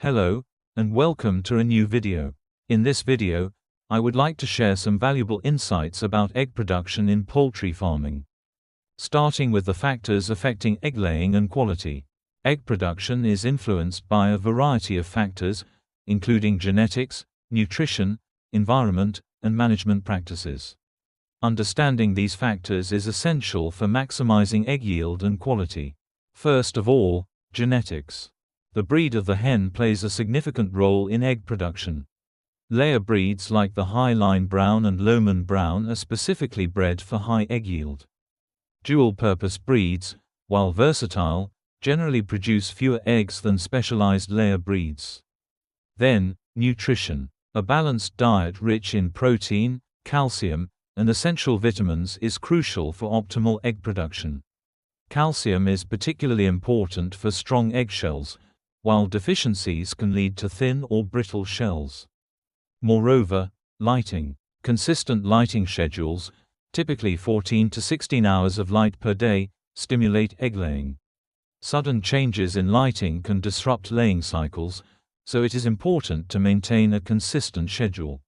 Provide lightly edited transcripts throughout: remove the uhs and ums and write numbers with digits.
Hello, and welcome to a new video. In this video, I would like to share some valuable insights about egg production in poultry farming. Starting with the factors affecting egg laying and quality. Egg production is influenced by a variety of factors, including genetics, nutrition, environment, and management practices. Understanding these factors is essential for maximizing egg yield and quality. First of all, genetics. The breed of the hen plays a significant role in egg production. Layer breeds like the High-Line Brown and Lowman Brown are specifically bred for high egg yield. Dual-purpose breeds, while versatile, generally produce fewer eggs than specialized layer breeds. Then, nutrition. A balanced diet rich in protein, calcium, and essential vitamins is crucial for optimal egg production. Calcium is particularly important for strong eggshells, while deficiencies can lead to thin or brittle shells. Moreover, lighting. Consistent lighting schedules, typically 14 to 16 hours of light per day, stimulate egg laying. Sudden changes in lighting can disrupt laying cycles, so it is important to maintain a consistent schedule.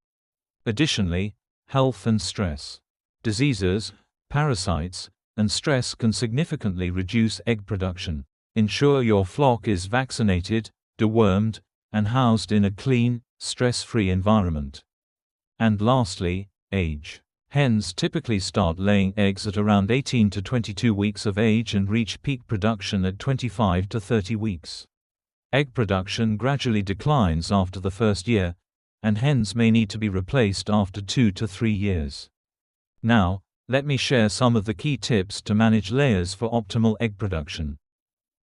Additionally, health and stress. Diseases, parasites, and stress can significantly reduce egg production. Ensure your flock is vaccinated, dewormed, and housed in a clean, stress-free environment. And lastly, age. Hens typically start laying eggs at around 18 to 22 weeks of age and reach peak production at 25 to 30 weeks. Egg production gradually declines after the first year, and hens may need to be replaced after 2 to 3 years. Now, let me share some of the key tips to manage layers for optimal egg production.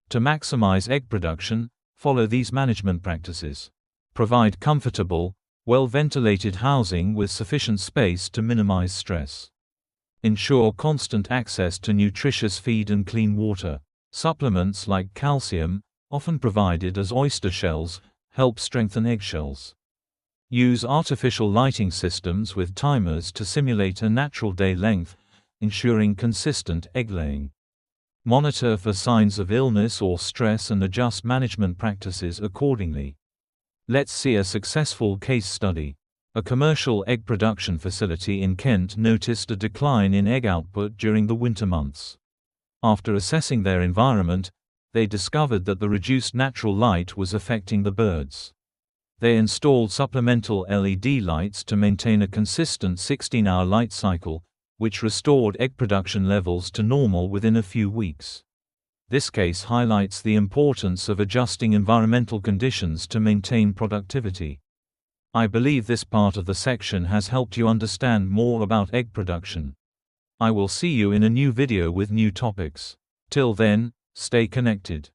To maximize egg production, follow these management practices. Provide comfortable, well-ventilated housing with sufficient space to minimize stress. Ensure constant access to nutritious feed and clean water. Supplements like calcium, often provided as oyster shells, help strengthen eggshells. Use artificial lighting systems with timers to simulate a natural day length, ensuring consistent egg laying. Monitor for signs of illness or stress and adjust management practices accordingly. Let's see a successful case study. A commercial egg production facility in Kent noticed a decline in egg output during the winter months. After assessing their environment, they discovered that the reduced natural light was affecting the birds. They installed supplemental LED lights to maintain a consistent 16-hour light cycle, which restored egg production levels to normal within a few weeks. This case highlights the importance of adjusting environmental conditions to maintain productivity. I believe this part of the section has helped you understand more about egg production. I will see you in a new video with new topics. Till then, stay connected.